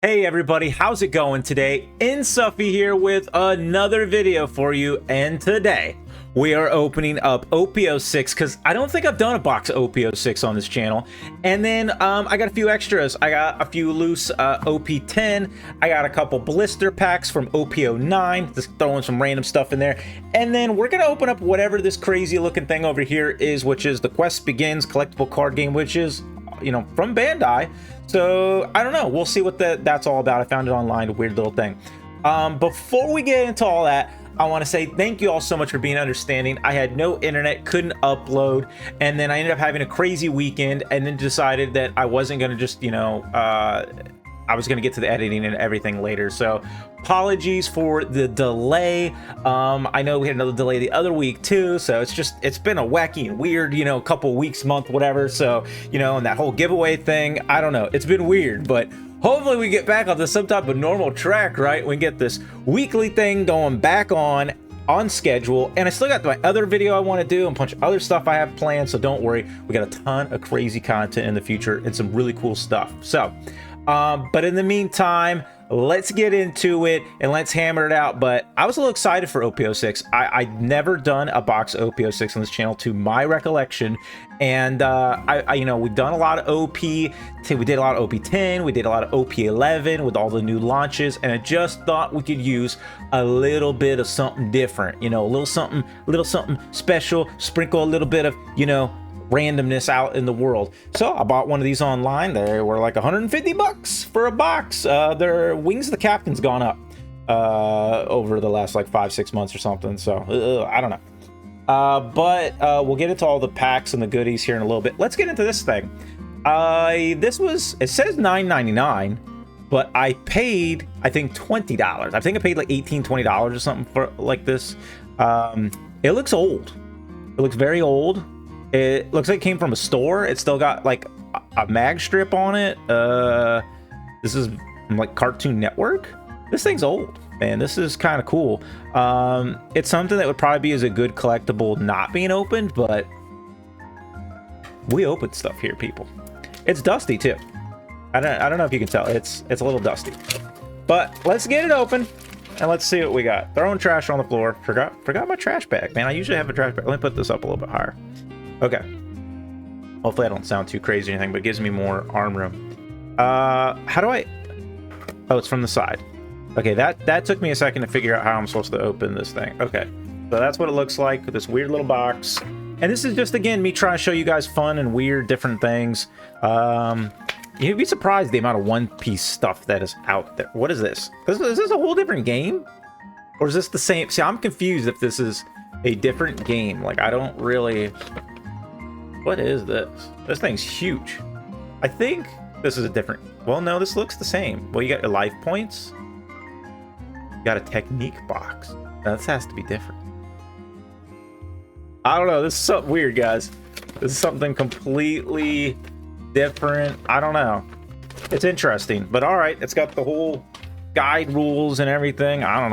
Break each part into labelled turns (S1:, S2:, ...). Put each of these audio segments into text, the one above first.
S1: Hey everybody, how's it going today? Insuffy here with another video for you, and today we are opening up OP06 because I don't think I've done a box of OP06 on this channel. And then I got a few extras. I got a few loose OP10. I got a couple blister packs from OP09, just throwing some random stuff in there. And then we're gonna open up whatever this crazy looking thing over here is, which is the Quest Begins collectible card game, which is, you know, from Bandai. So I don't know, we'll see what that's all about. I found it online, a weird little thing. Before we get into all that, I want to say thank you all so much for being understanding. I had no internet, couldn't upload, and then I ended up having a crazy weekend, and then decided that I wasn't going to just, you know, I was going to get to the editing and everything later. So apologies for the delay. I know we had another delay the other week too, so it's been a wacky and weird, you know, couple weeks, month, whatever. So, you know, and that whole giveaway thing, I don't know, it's been weird, but hopefully we get back onto some type of normal track, right? We get this weekly thing going back on schedule, and I still got my other video I want to do and a bunch of other stuff I have planned, so don't worry, we got a ton of crazy content in the future and some really cool stuff. So but in the meantime, let's get into it and let's hammer it out. But I was a little excited for OP06. I'd never done a box of OP06 on this channel to my recollection, and you know, we've done a lot of OP. We did a lot of OP10, we did a lot of OP11 with all the new launches, and I just thought we could use a little bit of something different, you know, a little something special, sprinkle a little bit of, you know, randomness out in the world. So I bought one of these online. They were like 150 bucks for a box. Their Wings of the Captain's gone up over the last like 5-6 months or something, so I don't know. But we'll get into all the packs and the goodies here in a little bit. Let's get into this thing. It says $9.99, but I paid, I think, $20. I think I paid like $18-20 or something for like this. It looks old. It looks very old. It looks like it came from a store. It's still got like a mag strip on it. This is from like Cartoon Network. This thing's old, man. This is kind of cool. It's something that would probably be as a good collectible not being opened, but we open stuff here, people. It's dusty too. I don't know if you can tell. It's a little dusty. But let's get it open and let's see what we got. Throwing trash on the floor. Forgot my trash bag, man. I usually have a trash bag. Let me put this up a little bit higher. Okay. Hopefully I don't sound too crazy or anything, but it gives me more arm room. How do I... Oh, it's from the side. Okay, that took me a second to figure out how I'm supposed to open this thing. Okay, so that's what it looks like with this weird little box. And this is just, again, me trying to show you guys fun and weird different things. You'd be surprised the amount of One Piece stuff that is out there. What is this? Is this a whole different game? Or is this the same? See, I'm confused if this is a different game. Like, I don't really... What is this? This thing's huge. I think this is a different... Well, no, this looks the same. Well, you got your life points. You got a technique box. Now, this has to be different. I don't know. This is something weird, guys. This is something completely different. I don't know. It's interesting. But all right. It's got the whole guide rules and everything. I don't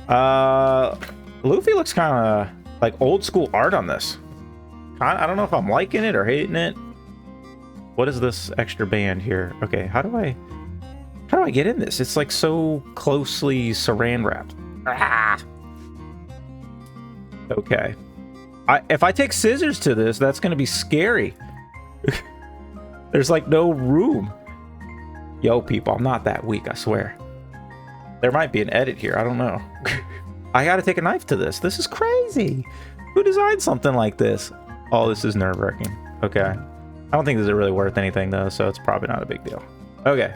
S1: know. Luffy looks kind of like old school art on this. I don't know if I'm liking it or hating it. What is this extra band here? Okay, how do I get in this? It's like so closely saran wrapped. Ah! Okay. If I take scissors to this, that's going to be scary. There's like no room. Yo, people, I'm not that weak, I swear. There might be an edit here. I don't know. I got to take a knife to this. This is crazy. Who designed something like this? Oh, this is nerve-wracking. Okay. I don't think this is really worth anything, though, so it's probably not a big deal. Okay.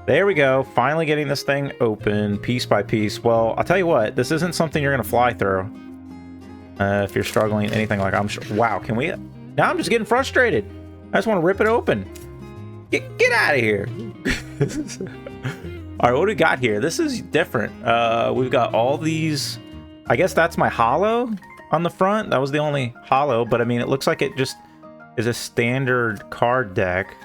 S1: There we go. Finally getting this thing open, piece by piece. Well, I'll tell you what. This isn't something you're going to fly through. If you're struggling, anything like I'm sure. Wow, can we... Now I'm just getting frustrated. I just want to rip it open. Get out of here. All right, what do we got here? This is different. We've got all these... I guess that's my holo on the front. That was the only holo, but I mean, it looks like it just is a standard card deck.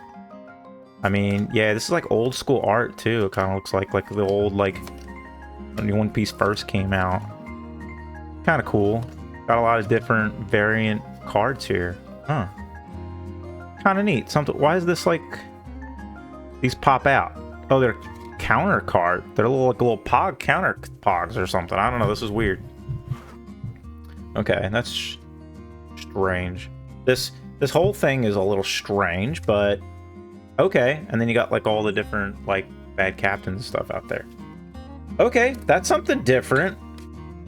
S1: I mean, yeah, this is like old school art too. It kind of looks like the old, like when One Piece first came out. Kind of cool. Got a lot of different variant cards here. Huh. Kind of neat. Something. Why is this like these pop out? Oh, they're counter card. They're like little pog counter pogs or something. I don't know. This is weird. Okay, that's strange. This whole thing is a little strange, but okay. And then you got like all the different like bad captains and stuff out there. Okay, that's something different.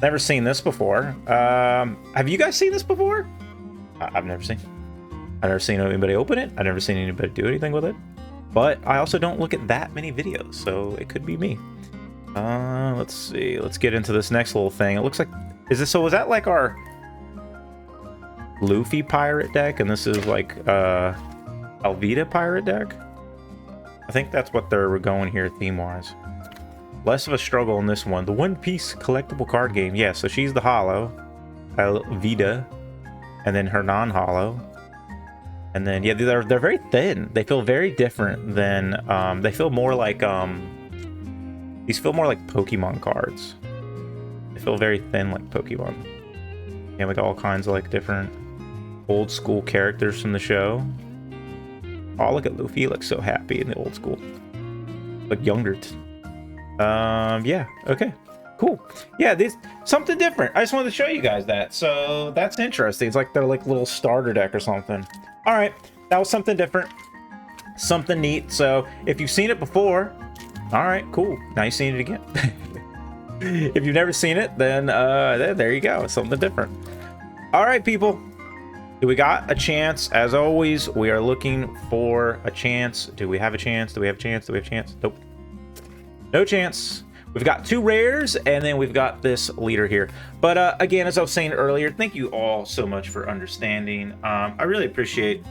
S1: Never seen this before. Have you guys seen this before? I've never seen. I've never seen anybody open it. I've never seen anybody do anything with it. But I also don't look at that many videos, so it could be me. Let's see. Let's get into this next little thing. It looks like, so is that like our Luffy pirate deck, and this is like Alvida pirate deck? I think that's what they're going here theme-wise. Less of a struggle in this one. The One Piece collectible card game. Yeah, so she's the holo, Alvida, and then her non-holo. And then, yeah, they're very thin. They feel very different than, they feel more like, these feel more like Pokemon cards. They feel very thin like Pokemon. Yeah, we got all kinds of like different old school characters from the show. Oh, look at Luffy. He looks so happy in the old school. Like younger. Yeah, okay. Cool. Yeah, this something different. I just wanted to show you guys that. So that's interesting. It's like they're like little starter deck or something. All right, that was something different, something neat. So if you've seen it before, all right, cool. Now you've seen it again. If you've never seen it, then there you go, something different. All right, people, we got a chance. As always, we are looking for a chance. Do we have a chance? Do we have a chance? Do we have a chance? Nope. No chance. We've got 2 rares, and then we've got this leader here. But again, as I was saying earlier, thank you all so much for understanding. I really appreciate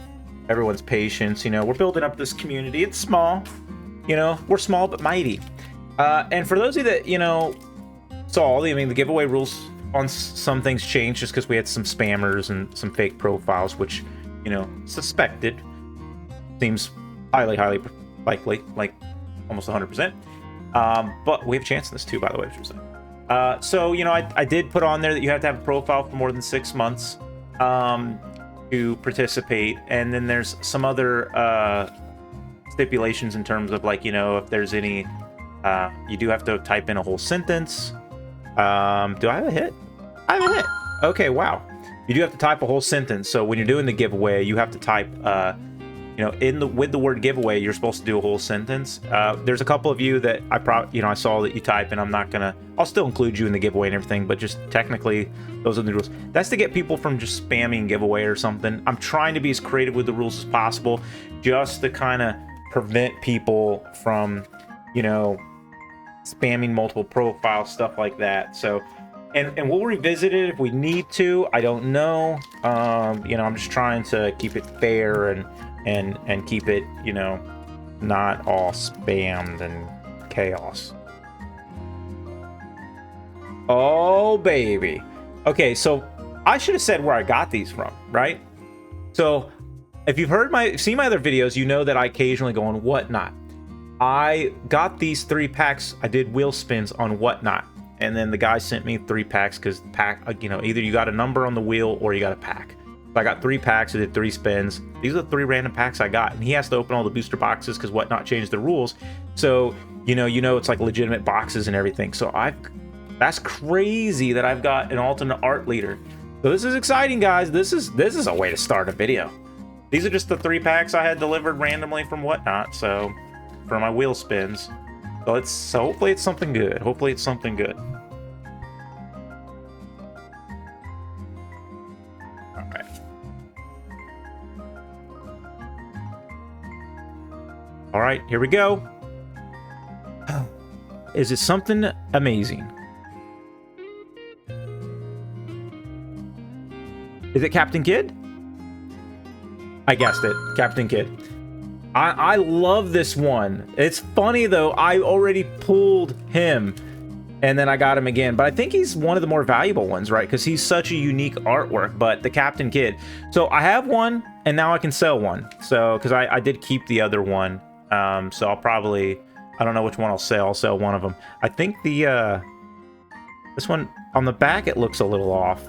S1: everyone's patience. You know, we're building up this community. It's small. You know, we're small but mighty. And for those of you that, you know, saw, I mean, the giveaway rules on some things changed just because we had some spammers and some fake profiles, which, you know, suspected. Seems highly likely, like almost 100%. But we have a chance in this too, by the way, which was so, you know, I did put on there that you have to have a profile for more than 6 months to participate. And then there's some other stipulations in terms of, like, you know, if there's any, you do have to type in a whole sentence. Do I have a hit? I have a hit. Okay, wow. You do have to type a whole sentence. So when you're doing the giveaway, you have to type, you know, with the word giveaway, you're supposed to do a whole sentence. There's a couple of you that I saw that you type, and I'll still include you in the giveaway and everything, but just technically those are the rules. That's to get people from just spamming giveaway or something. I'm trying to be as creative with the rules as possible, just to kind of prevent people from, you know, spamming multiple profiles, stuff like that. So, and we'll revisit it if we need to. I don't know. You know, I'm just trying to keep it fair and keep it, you know, not all spammed and chaos. Oh, baby. Okay, so I should have said where I got these from, right? So if you've seen my other videos, you know that I occasionally go on Whatnot. I got these 3 packs. I did wheel spins on Whatnot, and then the guy sent me 3 packs because you know, either you got a number on the wheel or you got a pack. So I got 3 packs. I did 3 spins. These are the 3 random packs I got, and he has to open all the booster boxes because Whatnot changed the rules. So you know it's like legitimate boxes and everything. So that's crazy that I've got an alternate art leader. So this is exciting, guys. This is a way to start a video. These are just the 3 packs I had delivered randomly from Whatnot. So for my wheel spins. So hopefully it's something good. Hopefully it's something good. All right. All right, here we go. Is it something amazing? Is it Captain Kidd? I guessed it. Captain Kidd. I love this one. It's funny, though. I already pulled him, and then I got him again. But I think he's one of the more valuable ones, right? Because he's such a unique artwork. But the Captain Kidd. So I have one, and now I can sell one. So, because I did keep the other one. So I'll probably... I don't know which one I'll sell. I'll sell one of them. I think the... this one, on the back, it looks a little off.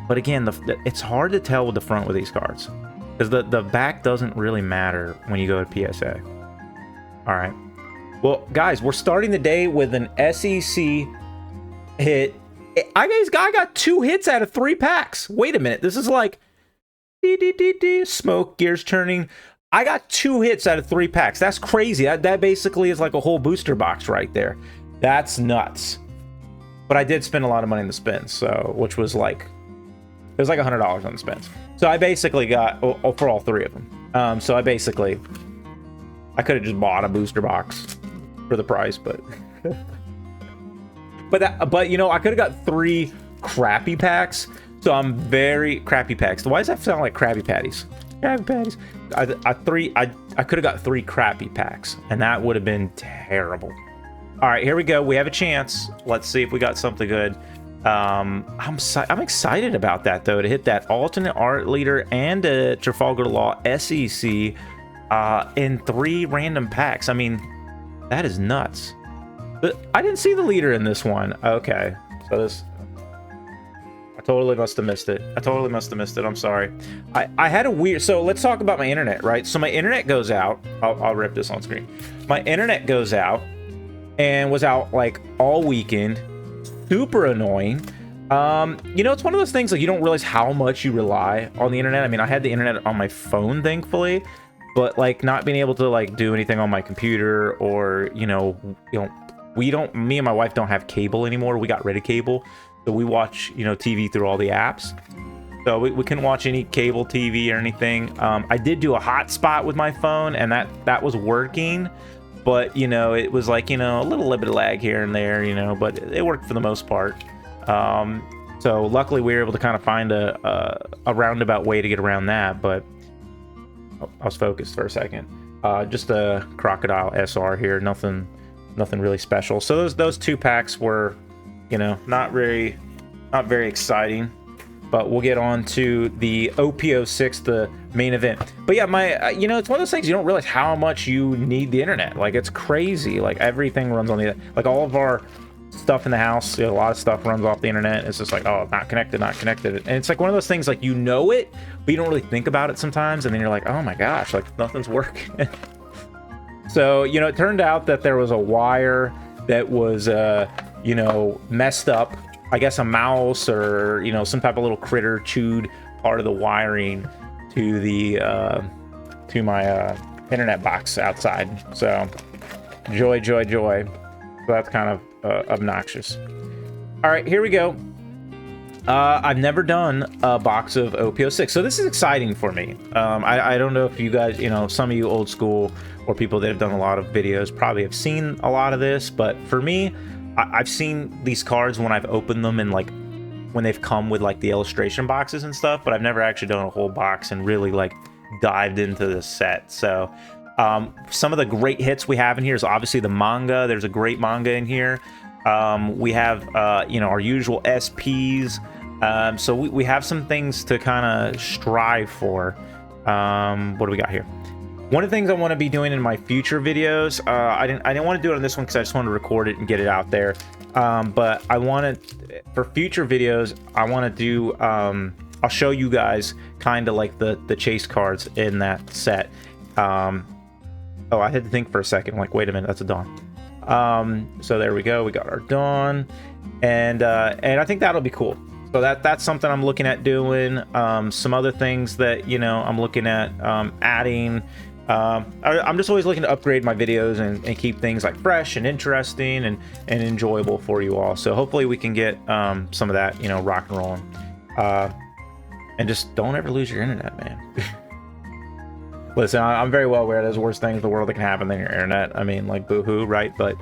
S1: But again, it's hard to tell with the front with these cards. Because the back doesn't really matter when you go to PSA. Alright. Well, guys, we're starting the day with an SEC hit. I got 2 hits out of 3 packs. Wait a minute. This is like smoke, gears turning. I got 2 hits out of 3 packs. That's crazy. That basically is like a whole booster box right there. That's nuts. But I did spend a lot of money in the spins, so which was like, it was like $100 on the spins. So I basically got for all 3 of them. So I could have just bought a booster box for the price, but but you know, I could have got 3 crappy packs. So I'm very crappy packs. Why does that sound like Krabby Patties? Krabby Patties. I could have got 3 crappy packs, and that would have been terrible. All right, here we go. We have a chance. Let's see if we got something good. I'm excited about that though, to hit that alternate art leader and a Trafalgar Law SEC in 3 random packs. I mean, that is nuts. But I didn't see the leader in this one. Okay, so this, I totally must have missed it. I'm sorry. I had a weird, so let's talk about my internet, right? So my internet goes out. I'll rip this on screen. My internet goes out and was out like all weekend. Super annoying. You know, it's one of those things like you don't realize how much you rely on the internet. I mean, I had the internet on my phone, thankfully, but like not being able to like do anything on my computer, or me and my wife don't have cable anymore. We got rid of cable, so we watch, you know, TV through all the apps. So we couldn't watch any cable TV or anything. I did do a hotspot with my phone, and that was working. But, you know, it was like, you know, a little bit of lag here and there, you know, but it worked for the most part. So luckily we were able to kind of find a roundabout way to get around that. But I was focused for a second. Just a Crocodile SR here. Nothing really special. So those 2 packs were, you know, not very exciting. But we'll get on to the OP06, the main event. But yeah, you know, it's one of those things you don't realize how much you need the internet. Like, it's crazy. Like, everything runs on the, like, all of our stuff in the house, you know, a lot of stuff runs off the internet. It's just like, oh, not connected. And it's like one of those things, like, you know it, but you don't really think about it sometimes. And then you're like, oh my gosh, like, nothing's working. So, you know, it turned out that there was a wire that was, you know, messed up. I guess a mouse or, you know, some type of little critter chewed part of the wiring to the to my internet box outside. So joy. So that's kind of obnoxious. All right, here we go. I've never done a box of OP06, so this is exciting for me. I don't know if you guys, you know, some of you old school or people that have done a lot of videos probably have seen a lot of this, but for me, I've seen these cards when I've opened them and like when they've come with like the illustration boxes and stuff, but I've never actually done a whole box and really like dived into the set. So some of the great hits we have in here is obviously the manga. There's a great manga in here. We have you know, our usual SPs. So we have some things to kind of strive for. What do we got here? One of the things I want to be doing in my future videos, I didn't want to do it on this one because I just wanted to record it and get it out there. But I wanted, for future videos, I want to do, I'll show you guys kind of like the chase cards in that set. Oh, I had to think for a second, like, wait a minute, that's a Dawn. So there we go, we got our Dawn, and I think that'll be cool. So that's something I'm looking at doing. Some other things that, you know, I'm looking at adding. I'm just always looking to upgrade my videos and keep things like fresh and interesting and enjoyable for you all. So hopefully we can get some of that, you know, rock and rolling. And just don't ever lose your internet, man. Listen, I'm very well aware there's worse things in the world that can happen than your internet. I mean, like, boo-hoo, right? But,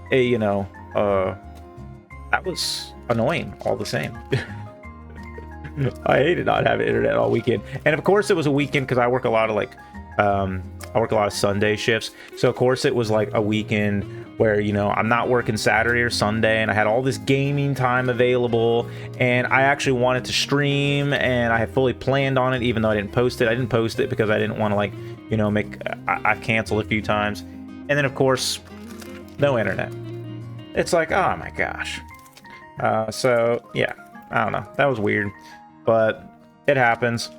S1: hey, you know, that was annoying all the same. I hated not having internet all weekend. And of course it was a weekend because I work a lot of like I work a lot of Sunday shifts, so of course it was like a weekend where, you know, I'm not working Saturday or Sunday, and I had all this gaming time available, and I actually wanted to stream, and I had fully planned on it, even though I didn't post it because I didn't want to, like, you know, I've canceled a few times. And then of course no internet. It's like, oh my gosh. So yeah, I don't know, that was weird, but it happens.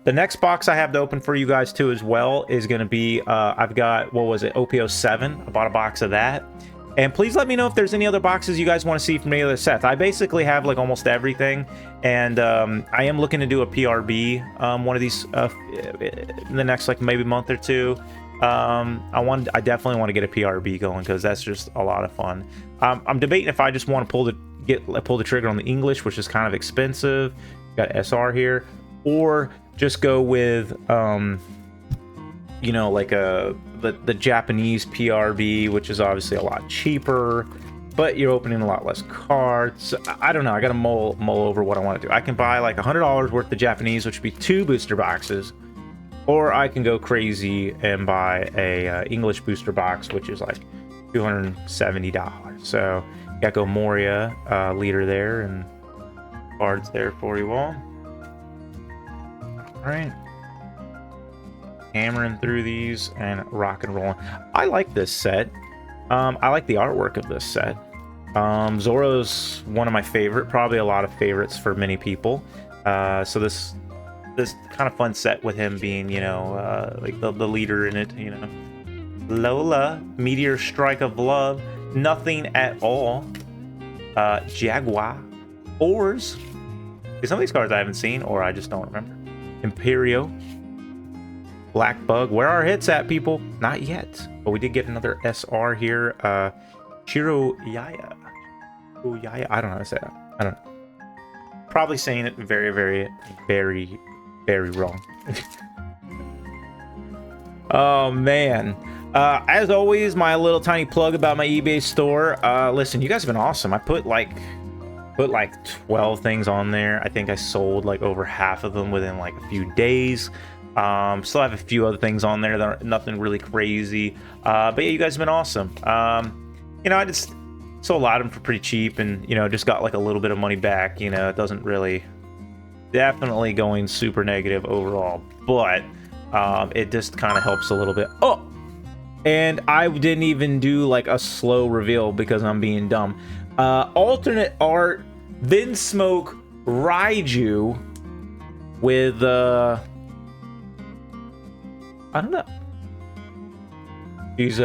S1: The next box I have to open for you guys too as well is going to be, I've got, what was it, OP07. I bought a box of that. And please let me know if there's any other boxes you guys want to see from any other sets. I basically have like almost everything. And I am looking to do a PRB, one of these in the next like maybe month or two. I definitely want to get a PRB going because that's just a lot of fun. I'm debating if I just want to pull the trigger on the English, which is kind of expensive. Got SR here, or just go with you know, like the Japanese PRB, which is obviously a lot cheaper, but you're opening a lot less cards. I don't know. I gotta mull over what I want to do. I can buy like $100 worth of Japanese, which would be 2 booster boxes. Or I can go crazy and buy a English booster box, which is like $270. So Gecko Moria leader there, and cards there for you all. All right, hammering through these and rock and rolling. I like this set. I like the artwork of this set. Zoro's one of my favorite, probably a lot of favorites for many people. So this kind of fun set with him being, you know, like the leader in it, you know. Lola, Meteor Strike of Love, Nothing at All, Jaguar, Oars. Some of these cards I haven't seen, or I just don't remember. Imperio, Black Bug. Where are hits at, people? Not yet, but we did get another SR here. Shiroyaya. I don't know how to say that. I don't know. Probably saying it very, very, very, very wrong. Oh man. As always, my little tiny plug about my eBay store. Listen, you guys have been awesome. I put like 12 things on there. I think I sold like over half of them within like a few days. Still have a few other things on there that are nothing really crazy. But yeah, you guys have been awesome. You know, I just sold a lot of them for pretty cheap, and you know, just got like a little bit of money back. You know, it doesn't really, definitely going super negative overall, but it just kind of helps a little bit. Oh, and I didn't even do like a slow reveal because I'm being dumb. Alternate art, Vinsmoke Raiju with I don't know. He's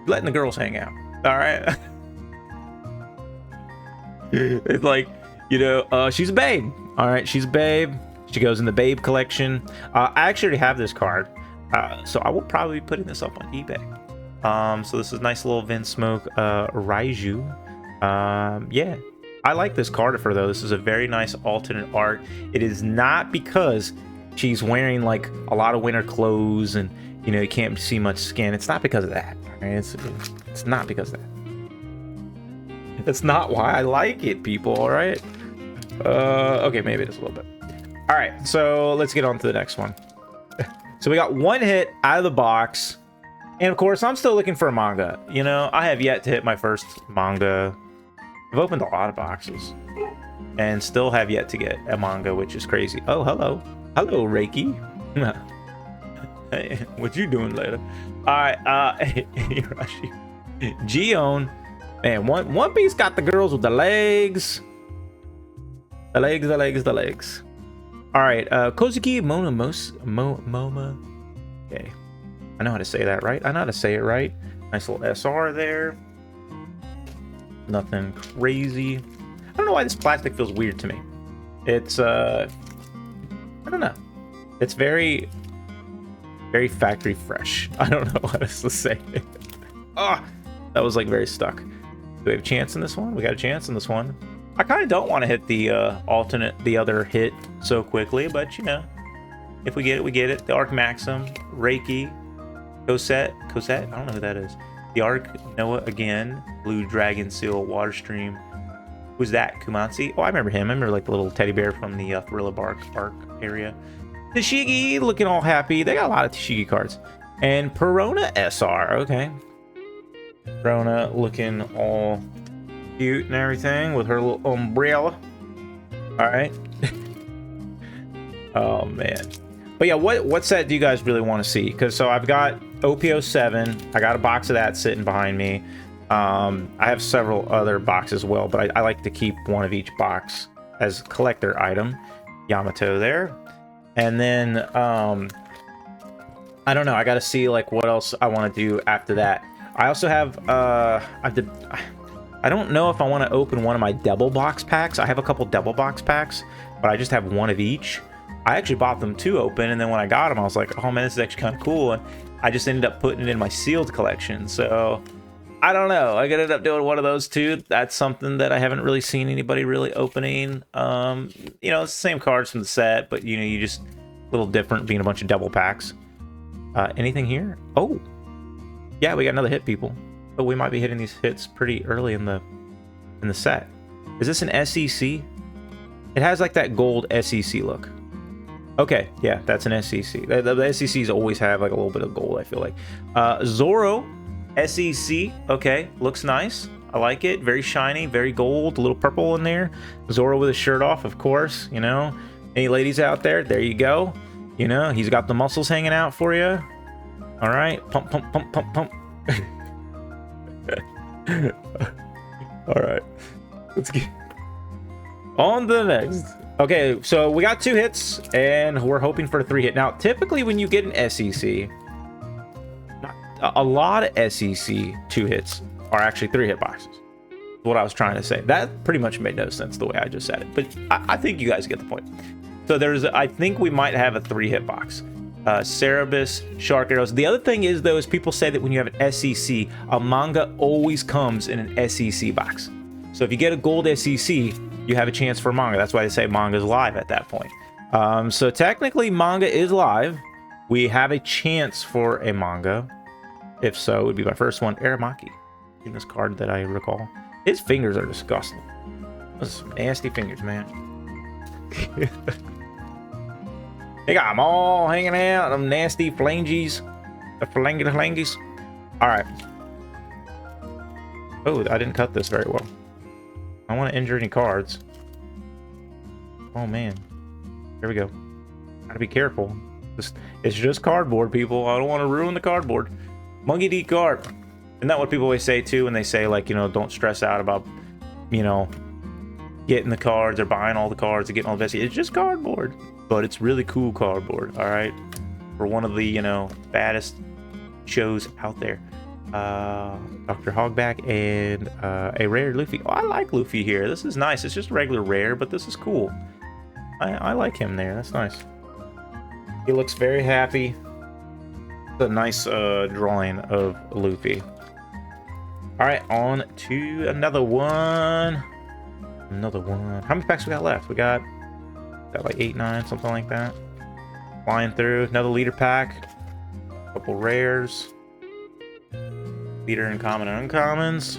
S1: letting the girls hang out. All right. It's like, you know, she's a babe. All right, she's a babe. She goes in the babe collection. I actually already have this card, so I will probably be putting this up on eBay. So this is nice little Vinsmoke Raiju. Yeah, I like this card for though. This is a very nice alternate art. It is not because she's wearing like a lot of winter clothes and, you know, you can't see much skin. It's not because of that. Right? It's not because of that. That's not why I like it, people. All right. Okay, maybe it is a little bit. All right, so let's get on to the next one. So we got one hit out of the box, and of course, I'm still looking for a manga. You know, I have yet to hit my first manga. I've opened a lot of boxes, and still have yet to get a manga, which is crazy. Oh, hello, Reiki. Hey, what you doing later? All right, Hirashi, Gion. Man, One Piece got the girls with the legs. The legs. All right, Kozuki Moma. Okay, I know how to say that right. I know how to say it right. Nice little SR there. Nothing crazy. I don't know why this plastic feels weird to me. It's I don't know. It's very, very factory fresh. I don't know what else to say. Ah, that was like very stuck. Do we have a chance in this one? We got a chance in this one. I kind of don't want to hit the the other hit so quickly, but you know, if we get it, we get it. The Arc Maxim, Reiki, Cosette, I don't know who that is. The Arc, Noah again, Blue Dragon Seal, Water Stream. Who's that? Kumansi? Oh, I remember him. I remember like the little teddy bear from the Thriller Bark Arc area. Tashigi looking all happy. They got a lot of Tashigi cards. And Perona SR, okay. Perona looking all cute and everything with her little umbrella. All right. Oh man. But yeah, what set do you guys really want to see? Because so I've got OP07. I got a box of that sitting behind me. I have several other boxes as well, but I like to keep one of each box as a collector item. Yamato there. And then, I don't know. I got to see like what else I want to do after that. I also have, I don't know if I want to open one of my double box packs. I have a couple double box packs, but I just have one of each. I actually bought them to open, and then when I got them, I was like, oh man, this is actually kind of cool. And I just ended up putting it in my sealed collection. So I don't know. I ended up doing one of those too. That's something that I haven't really seen anybody really opening. You know, it's the same cards from the set, but you know, you just a little different being a bunch of double packs. Anything here? Oh, yeah, we got another hit, people. But we might be hitting these hits pretty early in the set. Is this an SEC? It has like that gold SEC look. Okay, yeah, that's an SEC. The SECs always have like a little bit of gold, I feel like. Zoro SEC. Okay, looks nice. I like it. Very shiny, very gold, a little purple in there. Zoro with his shirt off, of course. You know, any ladies out there? There you go. You know, he's got the muscles hanging out for you. All right, pump, pump, pump, pump, pump. All right, let's get on to the next. Okay, so we got 2 hits, and we're hoping for a 3 hit. Now, typically when you get an SEC, a lot of SEC 2 hits are actually 3 hit boxes. What I was trying to say. That pretty much made no sense the way I just said it, but I think you guys get the point. So I think we might have a 3 hit box. Cerebus, Shark Arrows. The other thing is, though, is people say that when you have an SEC, a manga always comes in an SEC box. So if you get a gold SEC, you have a chance for manga. That's why they say manga is live at that point. So technically, manga is live. We have a chance for a manga. If so, it would be my first one, Aramaki. In this card that I recall. His fingers are disgusting. Those are some nasty fingers, man. They got them all hanging out, them nasty flanges. The flangies. Alright. Oh, I didn't cut this very well. I don't want to injure any cards. Oh man. Here we go. Gotta be careful. It's just cardboard, people. I don't want to ruin the cardboard. Monkey D card. Isn't that what people always say too when they say, like, you know, don't stress out about, you know, getting the cards or buying all the cards or getting all the best. It's just cardboard. But it's really cool cardboard, all right? For one of the, you know, baddest shows out there. Dr. Hogback and a rare Luffy. Oh, I like Luffy here. This is nice. It's just regular rare, but this is cool. I like him there. That's nice. He looks very happy. It's a nice drawing of Luffy. All right, on to another one. Another one. How many packs we got left? We got like 8, 9, something like that. Flying through. Another leader pack. A couple rares. Leader and common and uncommons.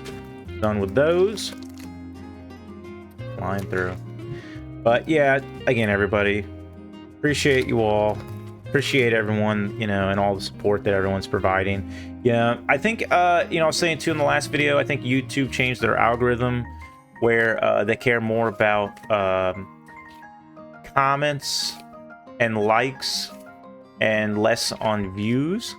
S1: Done with those. Flying through. But yeah, again, everybody, appreciate you all. Appreciate everyone, you know, and all the support that everyone's providing. Yeah, I think, you know, I was saying too in the last video, I think YouTube changed their algorithm where they care more about comments and likes and less on views.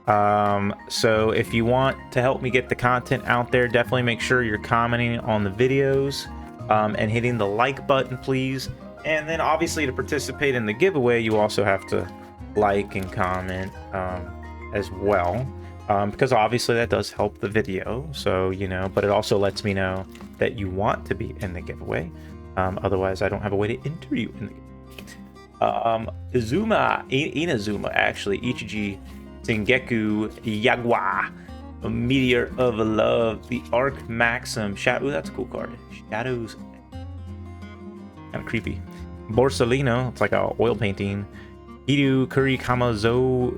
S1: So if you want to help me get the content out there, definitely make sure you're commenting on the videos and hitting the like button, please. And then obviously to participate in the giveaway, you also have to like and comment as well, because obviously that does help the video. So, you know, but it also lets me know that you want to be in the giveaway. Otherwise, I don't have a way to enter you in the Inazuma, actually, Ichiji, Sengeku, Yagwa, a Meteor of Love, the Arc Maxim, Shadow. Ooh, that's a cool card. Shadows, kind of creepy. Borsalino, it's like a oil painting. Hidu, Kurikama,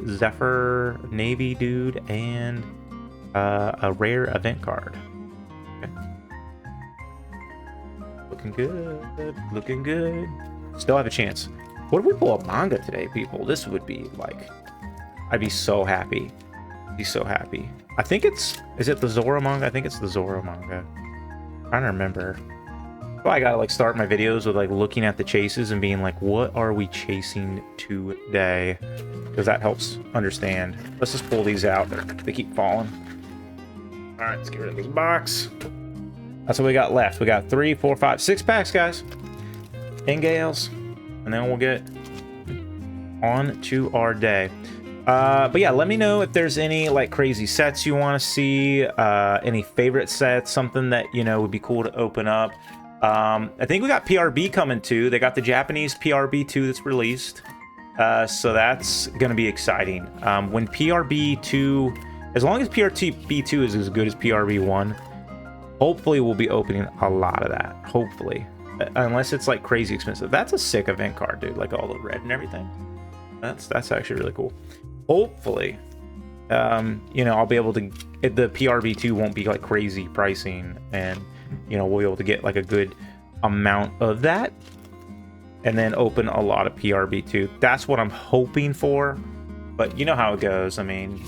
S1: Zephyr, Navy Dude, and a rare event card. Okay. Looking good, looking good. Still have a chance. What if we pull a manga today, people? This would be like, I'd be so happy. Be so happy. I think is it the Zoro manga? I think it's the Zoro manga. I'm trying to remember. Well, I gotta like start my videos with like looking at the chases and being like, what are we chasing today? Because that helps understand. Let's just pull these out. They keep falling. All right, let's get rid of this box. That's what we got left. We got 3, 4, 5, 6 packs, guys. 10 gales. and then we'll get on to our day. But yeah, let me know if there's any like crazy sets you want to see, any favorite sets, something that, you know, would be cool to open up. I think we got PRB coming too. They got the Japanese PRB 2 that's released. So that's going to be exciting. When PRB 2, as long as PRB 2 is as good as PRB 1, hopefully we'll be opening a lot of that. Hopefully. Unless it's like crazy expensive. That's a sick event card, dude. Like all the red and everything. That's actually really cool. Hopefully, you know, I'll be able to, the PRB2 won't be like crazy pricing, and, you know, we'll be able to get like a good amount of that and then open a lot of PRB2. That's what I'm hoping for, but you know how it goes. I mean,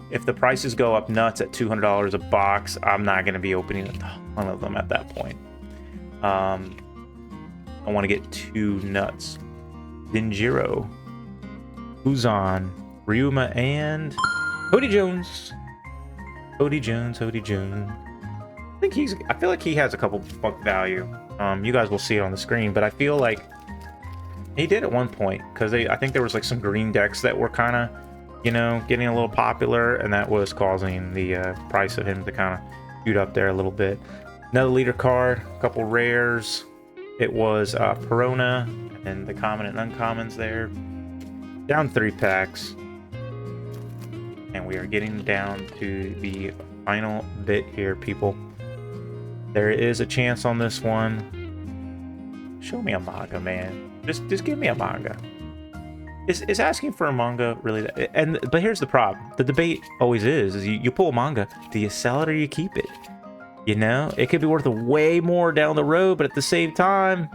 S1: if the prices go up nuts at $200 a box, I'm not going to be opening a ton of them at that point. I want to get too nuts. Denjiro, Uzan, Ryuma, and Cody Jones. Cody Jones. I feel like he has a couple buck value. You guys will see it on the screen, but I feel like he did at one point, because I think there was like some green decks that were kind of, you know, getting a little popular, and that was causing the price of him to kind of shoot up there a little bit. Another leader card, a couple rares. It was Perona, and the common and uncommons there. Down 3 packs. And we are getting down to the final bit here, people. There is a chance on this one. Show me a manga, man. Just give me a manga. Is asking for a manga really that, but here's the problem. The debate always is you pull a manga, do you sell it or you keep it? You know, it could be worth way more down the road, but at the same time,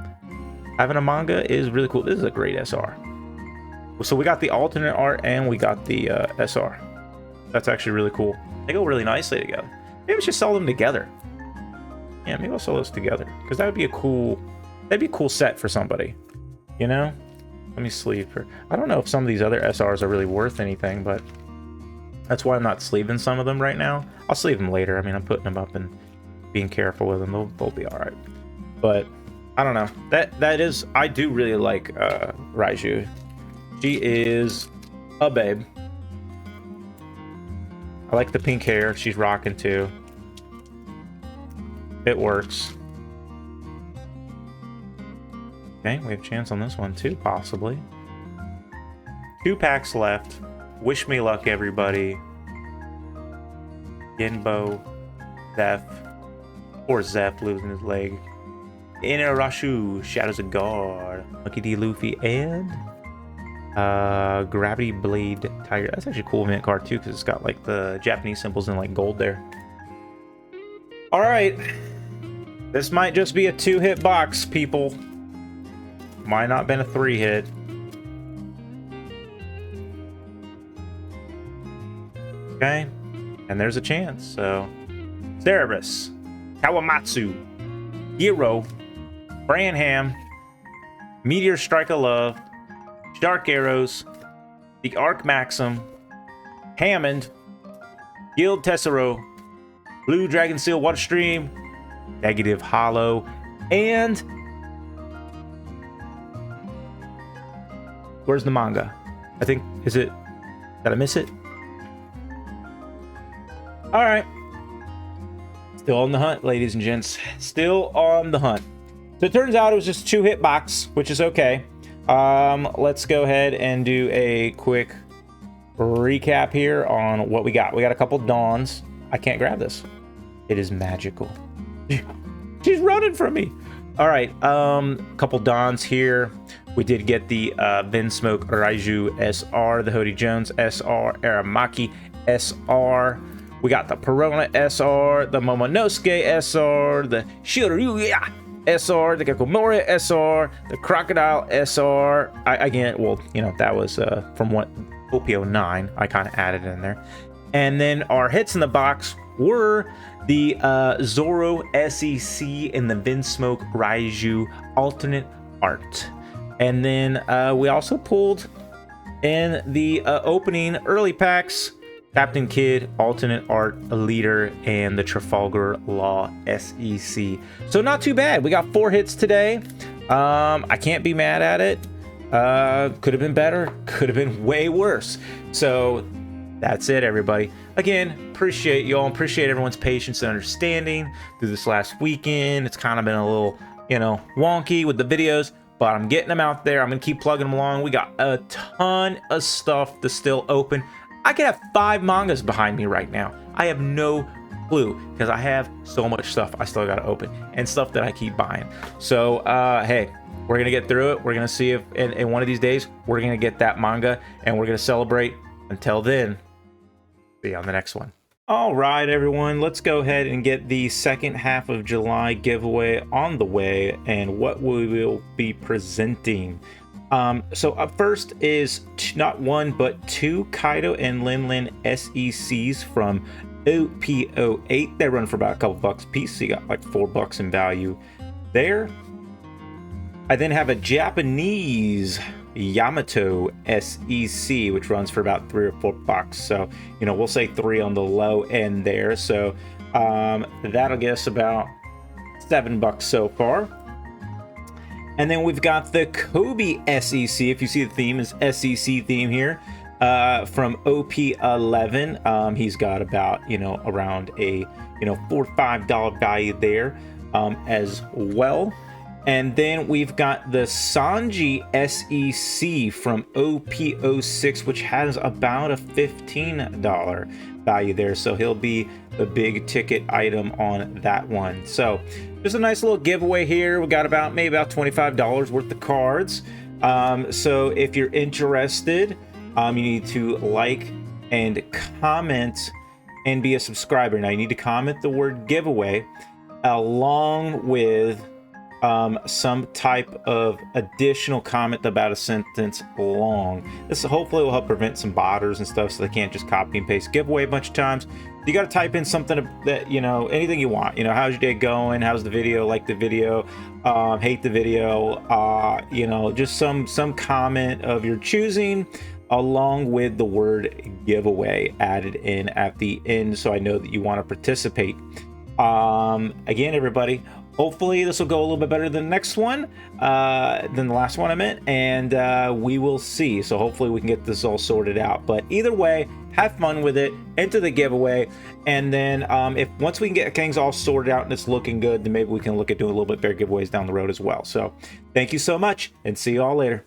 S1: having a manga is really cool. This is a great SR. So we got the alternate art and we got the SR. That's actually really cool. They go really nicely together. Maybe we should sell them together. Yeah, maybe I'll sell those together, because that would be a cool, that'd be a cool set for somebody. You know? Let me sleeve her. I don't know if some of these other SRs are really worth anything, but that's why I'm not sleeving some of them right now. I'll sleeve them later. I mean, I'm putting them up and being careful with them. They'll be all right. But I don't know. That is, I do really like Raiju. She is a babe. I like the pink hair she's rocking too. It works. Okay, we have a chance on this one too, possibly. 2 packs left. Wish me luck, everybody. Genbo, Zeph. Poor Zeph losing his leg. Inarashu, Shadows of Guard, Monkey D. Luffy, and Gravity Blade Tiger. That's actually a cool event card too, because it's got like the Japanese symbols in like gold there. All right, this might just be a 2-hit box, people. Might not have been a 3-hit. Okay, and there's a chance. So, Cerebus, Kawamatsu, Hero, Branham, Meteor Strike of Love, Dark Arrows, the Arc Maxim, Hammond, Guild Tessero, Blue Dragon Seal Water Stream, Negative Hollow, and where's the manga? I think, is it, did I miss it? All right. Still on the hunt, ladies and gents. Still on the hunt. So it turns out it was just a 2-hit box, which is okay. Let's go ahead and do a quick recap here on what we got. We got a couple Dawns. I can't grab this. It is magical. She's running from me. All right, couple Dawns here. We did get the Vinsmoke Raiju SR, the Hody Jones SR, Aramaki SR. We got the Perona SR, the Momonosuke SR, the Shiruya SR, the Kakomori SR, the Crocodile SR. Again, well, you know, that was from what OP09. I kind of added in there. And then our hits in the box were the Zoro SEC and the Vinsmoke Raiju alternate art. And then we also pulled in the opening early packs, Captain Kidd, alternate art leader, and the Trafalgar Law SEC. So not too bad. We got 4 hits today. I can't be mad at it. Could have been better, could have been way worse. So that's it, everybody. Again, appreciate y'all, appreciate everyone's patience and understanding through this last weekend. It's kind of been a little, you know, wonky with the videos, but I'm getting them out there. I'm gonna keep plugging them along. We got a ton of stuff to still open. I could have 5 mangas behind me right now. I have no clue because I have so much stuff I still gotta open and stuff that I keep buying. So hey, we're gonna get through it. We're gonna see if in one of these days we're gonna get that manga and we're gonna celebrate. Until then, see you on the next one. All right, everyone, let's go ahead and get the second half of July giveaway on the way and what we will be presenting. So up first is not one but 2 Kaido and Lin SECs from OP08. They run for about a couple bucks a piece, so you got like $4 in value there. I then have a Japanese Yamato SEC, which runs for about $3 or $4. So, you know, we'll say 3 on the low end there. So that'll get us about $7 so far. And then we've got the Kobe SEC. If you see the theme, is SEC theme here from OP11. He's got about, you know, around a, you know, $4 or $5 value there as well. And then we've got the Sanji SEC from OP06, which has about a $15 value there. So he'll be the big ticket item on that one. So just a nice little giveaway here. We got about maybe about $25 worth of cards. So if you're interested, you need to like and comment and be a subscriber. Now you need to comment the word giveaway along with some type of additional comment about a sentence long. This hopefully will help prevent some botters and stuff, so they can't just copy and paste giveaway a bunch of times. You got to type in something that, you know, anything you want. You know, how's your day going? How's the video? Like the video? Hate the video? You know, just some comment of your choosing, along with the word giveaway added in at the end, so I know that you want to participate. Again, everybody, hopefully this will go a little bit better than the next one, than the last one I meant, and we will see. So hopefully we can get this all sorted out. But either way, have fun with it, enter the giveaway, and then if once we can get things all sorted out and it's looking good, then maybe we can look at doing a little bit bigger giveaways down the road as well. So thank you so much, and see you all later.